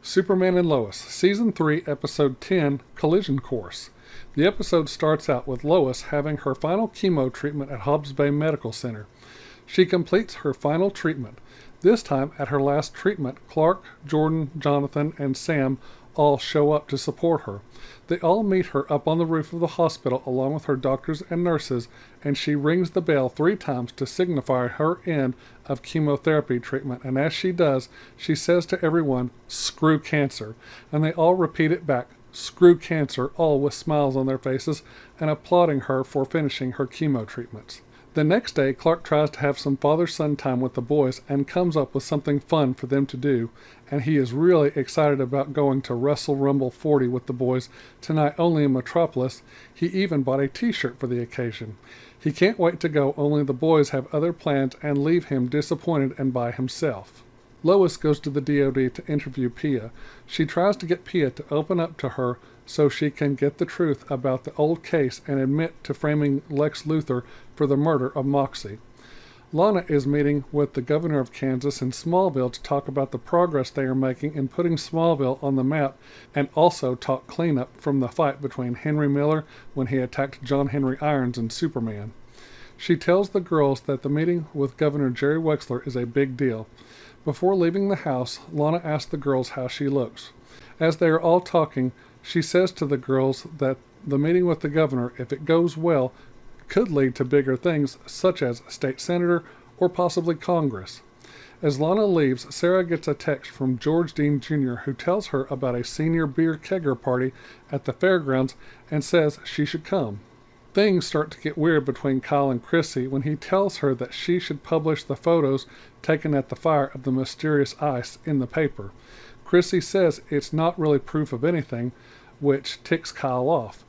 Superman and Lois, Season 3, Episode 10, Collision Course. The episode starts out with Lois having her final chemo treatment at Hobbs Bay Medical Center. She completes her final treatment. This time, at her last treatment, Clark, Jordan, Jonathan, and Sam all show up to support her. They all meet her up on the roof of the hospital along with her doctors and nurses, and she rings the bell 3 times to signify her end of chemotherapy treatment, and as she does, she says to everyone, "Screw cancer," and they all repeat it back, "Screw cancer," all with smiles on their faces and applauding her for finishing her chemo treatments. The next day, Clark tries to have some father-son time with the boys and comes up with something fun for them to do, and he is really excited about going to Wrestle Rumble 40 with the boys tonight only in Metropolis. He even bought a t-shirt for the occasion. He can't wait to go, only the boys have other plans and leave him disappointed and by himself. Lois goes to the DOD to interview Pia. She tries to get Pia to open up to her so she can get the truth about the old case and admit to framing Lex Luthor for the murder of Moxie. Lana is meeting with the governor of Kansas in Smallville to talk about the progress they are making in putting Smallville on the map and also talk cleanup from the fight between Henry Miller when he attacked John Henry Irons and Superman. She tells the girls that the meeting with Governor Jerry Wexler is a big deal. Before leaving the house, Lana asks the girls how she looks. As they are all talking, she says to the girls that the meeting with the governor, if it goes well, could lead to bigger things such as state senator or possibly Congress. As Lana leaves, Sarah gets a text from George Dean Jr. who tells her about a senior beer kegger party at the fairgrounds and says she should come. Things start to get weird between Kyle and Chrissy when he tells her that she should publish the photos taken at the fire of the mysterious ice in the paper. Chrissy says it's not really proof of anything, which ticks Kyle off.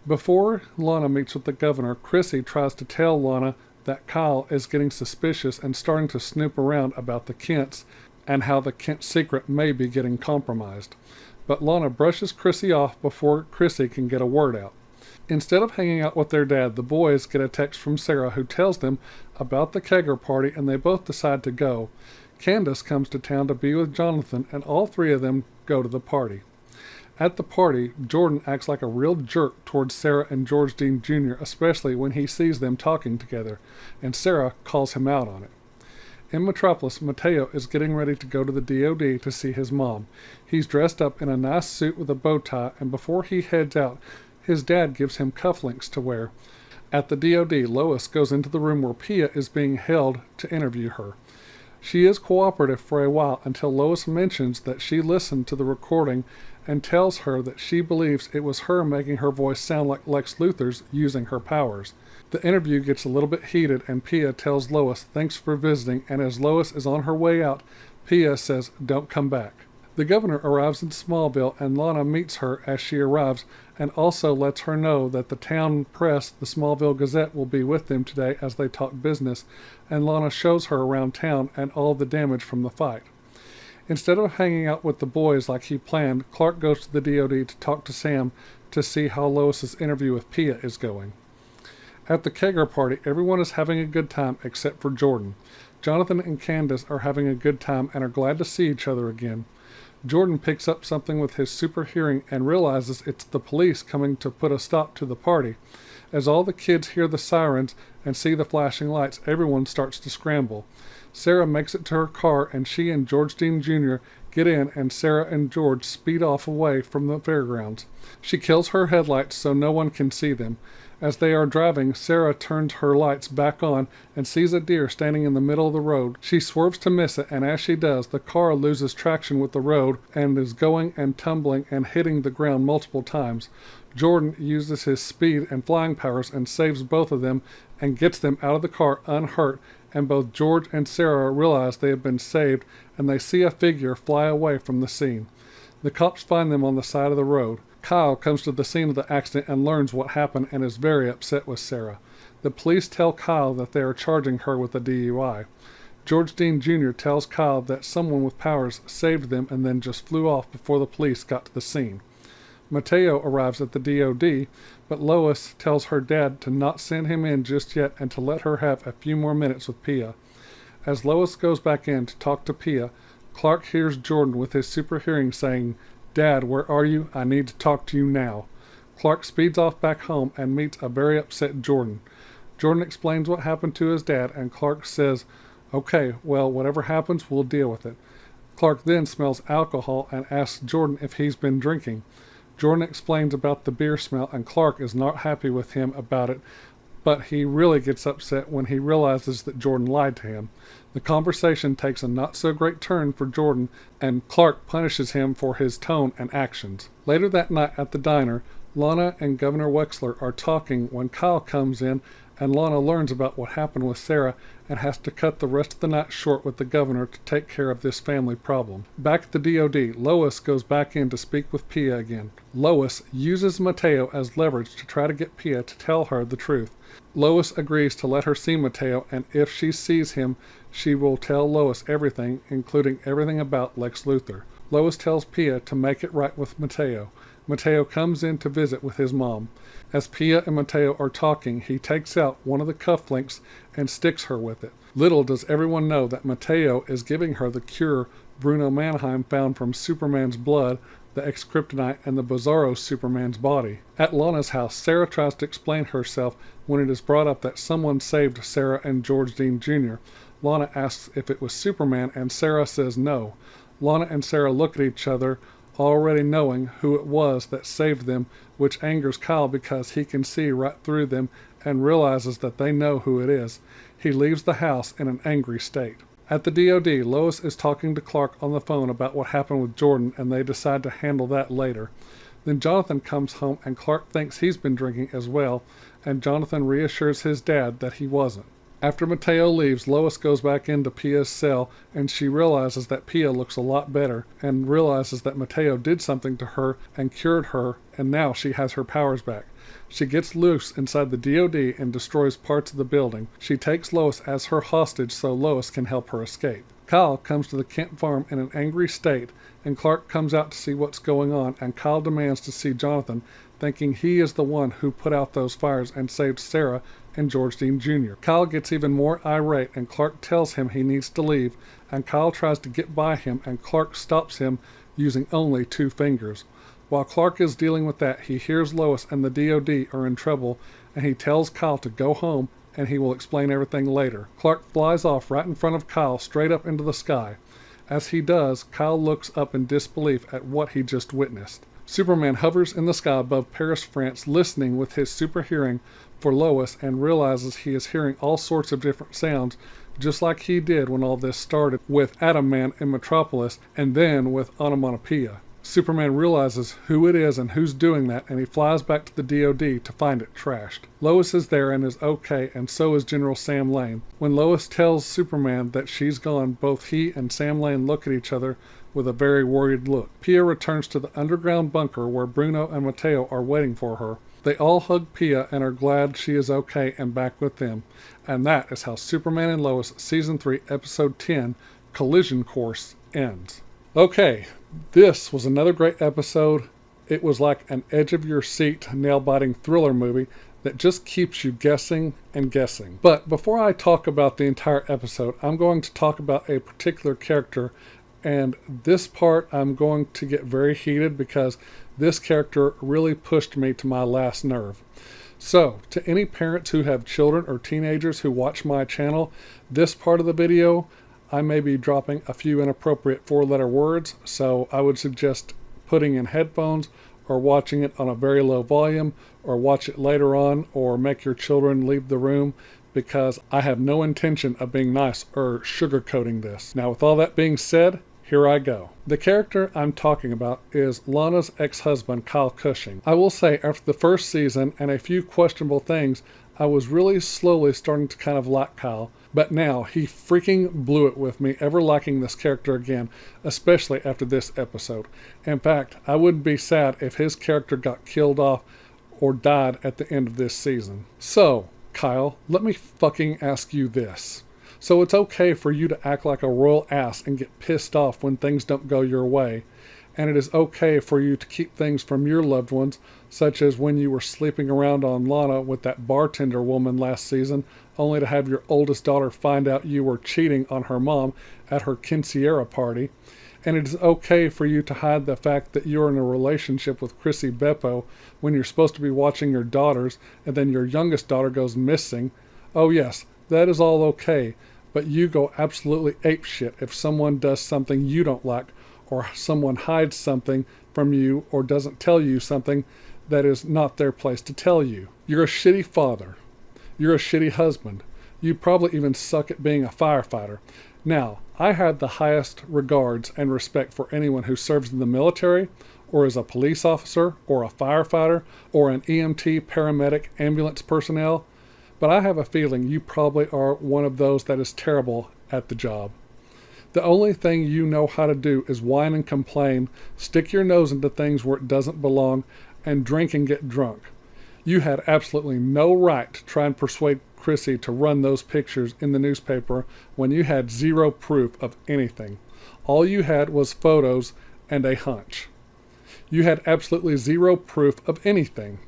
Before Lana meets with the governor, Chrissy tries to tell Lana that Kyle is getting suspicious and starting to snoop around about the Kents and how the Kent secret may be getting compromised. But Lana brushes Chrissy off before Chrissy can get a word out. Instead of hanging out with their dad, the boys get a text from Sarah who tells them about the kegger party and they both decide to go. Candace comes to town to be with Jonathan and all 3 of them go to the party. At the party, Jordan acts like a real jerk towards Sarah and George Dean Jr., especially when he sees them talking together, and Sarah calls him out on it. In Metropolis, Mateo is getting ready to go to the DOD to see his mom. He's dressed up in a nice suit with a bow tie, and before he heads out, his dad gives him cufflinks to wear. At the DOD, Lois goes into the room where Pia is being held to interview her. She is cooperative for a while until Lois mentions that she listened to the recording and tells her that she believes it was her making her voice sound like Lex Luthor's using her powers. The interview gets a little bit heated and Pia tells Lois thanks for visiting, and as Lois is on her way out, Pia says don't come back. The governor arrives in Smallville and Lana meets her as she arrives and also lets her know that the town press, the Smallville Gazette, will be with them today as they talk business, and Lana shows her around town and all the damage from the fight. Instead of hanging out with the boys like he planned, Clark goes to the DOD to talk to Sam to see how Lois's interview with Pia is going. At the kegger party, everyone is having a good time except for Jordan. Jonathan and Candace are having a good time and are glad to see each other again. Jordan picks up something with his super hearing and realizes it's the police coming to put a stop to the party. As all the kids hear the sirens and see the flashing lights, everyone starts to scramble. Sarah makes it to her car and she and George Dean Jr. get in, and Sarah and George speed off away from the fairgrounds. She kills her headlights so no one can see them. As they are driving, Sarah turns her lights back on and sees a deer standing in the middle of the road. She swerves to miss it, and as she does, the car loses traction with the road and is going and tumbling and hitting the ground multiple times. Jordan uses his speed and flying powers and saves both of them and gets them out of the car unhurt, and both George and Sarah realize they have been saved, and they see a figure fly away from the scene. The cops find them on the side of the road. Kyle comes to the scene of the accident and learns what happened and is very upset with Sarah. The police tell Kyle that they are charging her with a DUI. George Dean Jr. tells Kyle that someone with powers saved them and then just flew off before the police got to the scene. Mateo arrives at the DOD, but Lois tells her dad to not send him in just yet and to let her have a few more minutes with Pia. As Lois goes back in to talk to Pia, Clark hears Jordan with his super hearing saying, "Dad, where are you? I need to talk to you now." Clark speeds off back home and meets a very upset Jordan. Jordan explains what happened to his dad, and Clark says, "Okay, well, whatever happens, we'll deal with it." Clark then smells alcohol and asks Jordan if he's been drinking. Jordan explains about the beer smell, and Clark is not happy with him about it, but he really gets upset when he realizes that Jordan lied to him. The conversation takes a not-so-great turn for Jordan, and Clark punishes him for his tone and actions. Later that night at the diner, Lana and Governor Wexler are talking when Kyle comes in, and Lana learns about what happened with Sarah and has to cut the rest of the night short with the governor to take care of this family problem. Back at the DOD, Lois goes back in to speak with Pia again. Lois uses Mateo as leverage to try to get Pia to tell her the truth. Lois agrees to let her see Mateo, and if she sees him, she will tell Lois everything, including everything about Lex Luthor. Lois tells Pia to make it right with Mateo. Mateo comes in to visit with his mom. As Pia and Mateo are talking, he takes out one of the cufflinks and sticks her with it. Little does everyone know that Mateo is giving her the cure Bruno Mannheim found from Superman's blood, the ex-kryptonite, and the Bizarro Superman's body. At Lana's house, Sarah tries to explain herself when it is brought up that someone saved Sarah and George Dean Jr. Lana asks if it was Superman, and Sarah says no. Lana and Sarah look at each other, already knowing who it was that saved them, which angers Kyle because he can see right through them and realizes that they know who it is. He leaves the house in an angry state. At the DOD, Lois is talking to Clark on the phone about what happened with Jordan, and they decide to handle that later. Then Jonathan comes home, and Clark thinks he's been drinking as well, and Jonathan reassures his dad that he wasn't. After Mateo leaves, Lois goes back into Pia's cell, and she realizes that Pia looks a lot better, and realizes that Mateo did something to her and cured her, and now she has her powers back. She gets loose inside the DOD and destroys parts of the building. She takes Lois as her hostage so Lois can help her escape. Kyle comes to the Kent farm in an angry state, and Clark comes out to see what's going on, and Kyle demands to see Jonathan, thinking he is the one who put out those fires and saved Sarah and George Dean Jr. Kyle gets even more irate, and Clark tells him he needs to leave, and Kyle tries to get by him, and Clark stops him using only 2 fingers. While Clark is dealing with that, he hears Lois and the DOD are in trouble, and he tells Kyle to go home, and he will explain everything later. Clark flies off right in front of Kyle, straight up into the sky. As he does, Kyle looks up in disbelief at what he just witnessed. Superman hovers in the sky above Paris, France, listening with his super hearing for Lois, and realizes he is hearing all sorts of different sounds, just like he did when all this started with Atom Man in Metropolis, and then with Onomatopoeia. Superman realizes who it is and who's doing that, and he flies back to the DOD to find it trashed. Lois is there and is okay, and so is General Sam Lane. When Lois tells Superman that she's gone, both he and Sam Lane look at each other with a very worried look. Pia returns to the underground bunker where Bruno and Mateo are waiting for her. They all hug Pia and are glad she is okay and back with them. And that is how Superman and Lois Season 3 Episode 10, Collision Course, ends. Okay, this was another great episode. It was like an edge-of-your-seat, nail-biting thriller movie that just keeps you guessing and guessing. But before I talk about the entire episode, I'm going to talk about a particular character, and this part I'm going to get very heated because this character really pushed me to my last nerve. So, to any parents who have children or teenagers who watch my channel, this part of the video, I may be dropping a few inappropriate 4-letter words, so I would suggest putting in headphones or watching it on a very low volume, or watch it later on, or make your children leave the room, because I have no intention of being nice or sugarcoating this. Now, with all that being said, here I go. The character I'm talking about is Lana's ex-husband, Kyle Cushing. I will say, after the first season and a few questionable things, I was really slowly starting to kind of like Kyle, but now he freaking blew it with me, ever liking this character again, especially after this episode. In fact, I wouldn't be sad if his character got killed off or died at the end of this season. So, Kyle, let me fucking ask you this. So it's okay for you to act like a royal ass and get pissed off when things don't go your way, and it is okay for you to keep things from your loved ones, such as when you were sleeping around on Lana with that bartender woman last season, only to have your oldest daughter find out you were cheating on her mom at her quinceañera party. And it is okay for you to hide the fact that you're in a relationship with Chrissy Beppo when you're supposed to be watching your daughters and then your youngest daughter goes missing. Oh yes, that is all okay, but you go absolutely apeshit if someone does something you don't like, or someone hides something from you or doesn't tell you something that is not their place to tell you. You're a shitty father. You're a shitty husband. You probably even suck at being a firefighter. Now, I have the highest regards and respect for anyone who serves in the military, or is a police officer, or a firefighter, or an EMT, paramedic, ambulance personnel, but I have a feeling you probably are one of those that is terrible at the job. The only thing you know how to do is whine and complain, stick your nose into things where it doesn't belong, and drink and get drunk. You had absolutely no right to try and persuade Chrissy to run those pictures in the newspaper when you had zero proof of anything. All you had was photos and a hunch. You had absolutely zero proof of anything.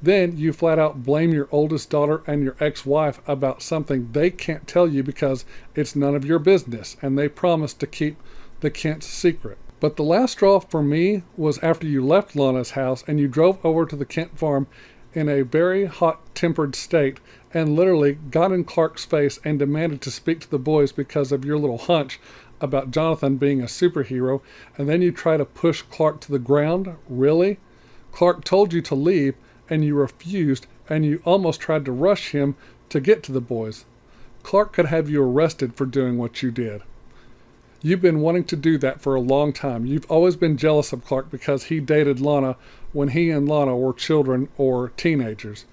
Then you flat out blame your oldest daughter and your ex-wife about something they can't tell you because it's none of your business, and they promised to keep the Kent's secret. But the last straw for me was after you left Lana's house and you drove over to the Kent farm in a very hot-tempered state and literally got in Clark's face and demanded to speak to the boys because of your little hunch about Jonathan being a superhero, and then you try to push Clark to the ground? Really? Clark told you to leave, and you refused, and you almost tried to rush him to get to the boys. Clark could have you arrested for doing what you did. You've been wanting to do that for a long time. You've always been jealous of Clark because he dated Lana when he and Lana were children or teenagers.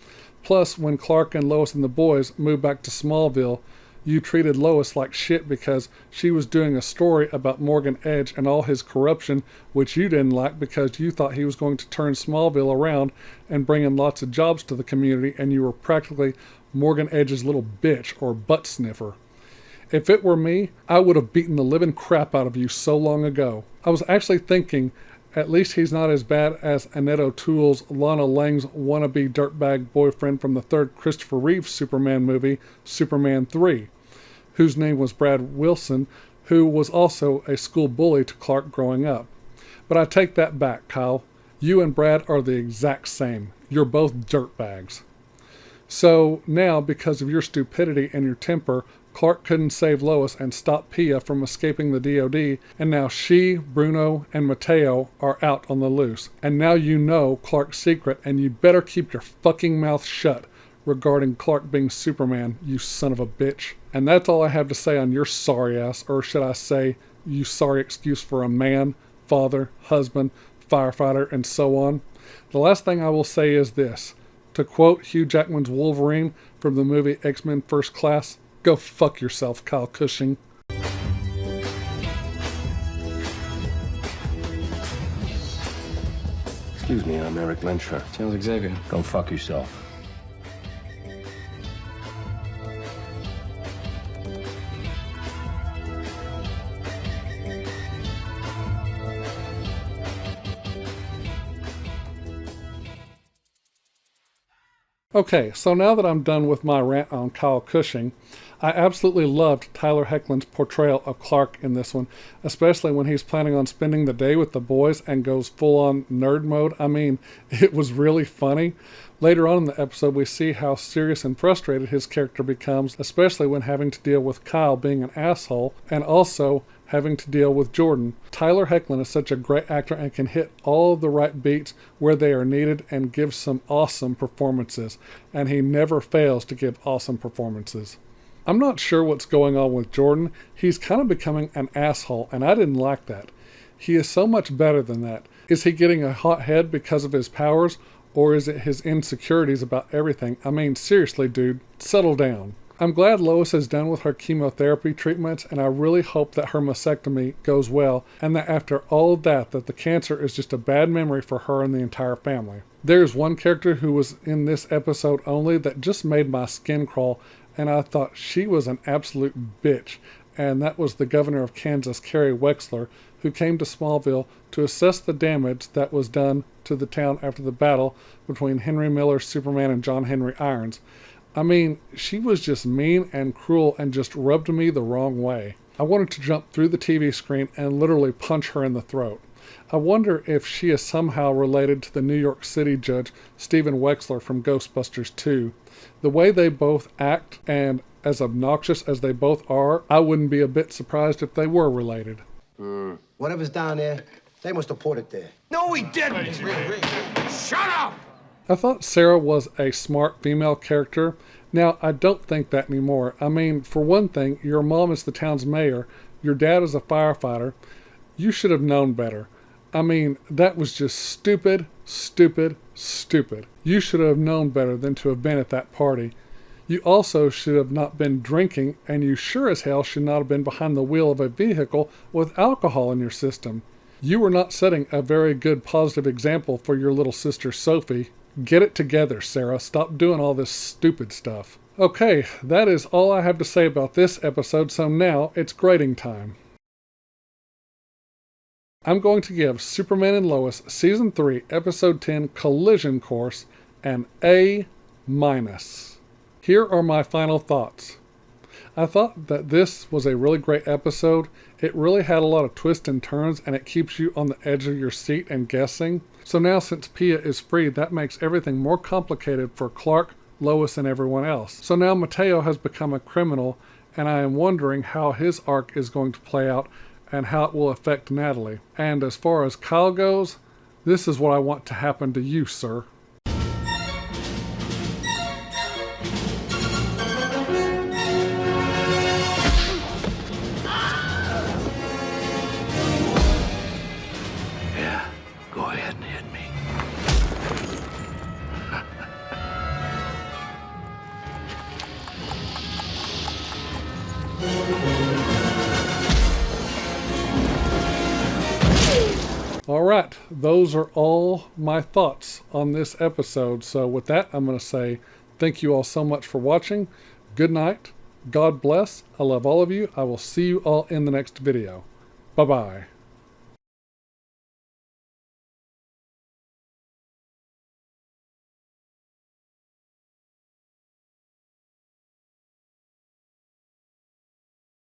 Plus, when Clark and Lois and the boys moved back to Smallville, you treated Lois like shit because she was doing a story about Morgan Edge and all his corruption, which you didn't like because you thought he was going to turn Smallville around and bring in lots of jobs to the community, and you were practically Morgan Edge's little bitch or butt sniffer. If it were me, I would have beaten the living crap out of you so long ago. I was actually thinking, at least he's not as bad as Annette O'Toole's Lana Lang's wannabe dirtbag boyfriend from the third Christopher Reeve Superman movie, Superman 3, whose name was Brad Wilson, who was also a school bully to Clark growing up. But I take that back, Kyle. You and Brad are the exact same. You're both dirtbags. So now, because of your stupidity and your temper, Clark couldn't save Lois and stop Pia from escaping the DOD, and now she, Bruno, and Mateo are out on the loose. And now you know Clark's secret, and you better keep your fucking mouth shut regarding Clark being Superman, you son of a bitch. And that's all I have to say on your sorry ass, or should I say, you sorry excuse for a man, father, husband, firefighter, and so on. The last thing I will say is this. To quote Hugh Jackman's Wolverine from the movie X-Men First Class, go fuck yourself, Kyle Cushing. Excuse me, I'm Eric Lensher. Charles Xavier. Go fuck yourself. Okay, so now that I'm done with my rant on Kyle Cushing, I absolutely loved Tyler Hoechlin's portrayal of Clark in this one, especially when he's planning on spending the day with the boys and goes full-on nerd mode. I mean, it was really funny. Later on in the episode, we see how serious and frustrated his character becomes, especially when having to deal with Kyle being an asshole, and also having to deal with Jordan. Tyler Hoechlin is such a great actor and can hit all of the right beats where they are needed and give some awesome performances, and he never fails to give awesome performances. I'm not sure what's going on with Jordan. He's kind of becoming an asshole, and I didn't like that. He is so much better than that. Is he getting a hot head because of his powers, or is it his insecurities about everything? I mean, seriously, dude, settle down. I'm glad Lois is done with her chemotherapy treatments, and I really hope that her mastectomy goes well, and that after all of that the cancer is just a bad memory for her and the entire family. There's one character who was in this episode only that just made my skin crawl, and I thought she was an absolute bitch, and that was the governor of Kansas, Kerry Wexler, who came to Smallville to assess the damage that was done to the town after the battle between Henry Miller's Superman and John Henry Irons. I mean, she was just mean and cruel and just rubbed me the wrong way. I wanted to jump through the TV screen and literally punch her in the throat. I wonder if she is somehow related to the New York City judge Stephen Wexler from Ghostbusters 2. The way they both act, and as obnoxious as they both are, I wouldn't be a bit surprised if they were related. Whatever's down there, they must have put it there. No, he didn't! Shut up! I thought Sarah was a smart female character. Now, I don't think that anymore. I mean, for one thing, your mom is the town's mayor, your dad is a firefighter. You should have known better. I mean, that was just stupid, stupid, stupid. You should have known better than to have been at that party. You also should have not been drinking, and you sure as hell should not have been behind the wheel of a vehicle with alcohol in your system. You were not setting a very good positive example for your little sister Sophie. Get it together, Sarah. Stop doing all this stupid stuff. Okay, that is all I have to say about this episode, so now it's grading time. I'm going to give Superman and Lois Season 3, Episode 10, Collision Course, an A-. Here are my final thoughts. I thought that this was a really great episode. It really had a lot of twists and turns, and it keeps you on the edge of your seat and guessing. So now, since Pia is free, that makes everything more complicated for Clark, Lois, and everyone else. So now Mateo has become a criminal, and I am wondering how his arc is going to play out and how it will affect Natalie. And as far as Kyle goes, this is what I want to happen to you, sir. Yeah, go ahead and hit me. Alright, those are all my thoughts on this episode. So with that, I'm going to say thank you all so much for watching. Good night. God bless. I love all of you. I will see you all in the next video. Bye-bye.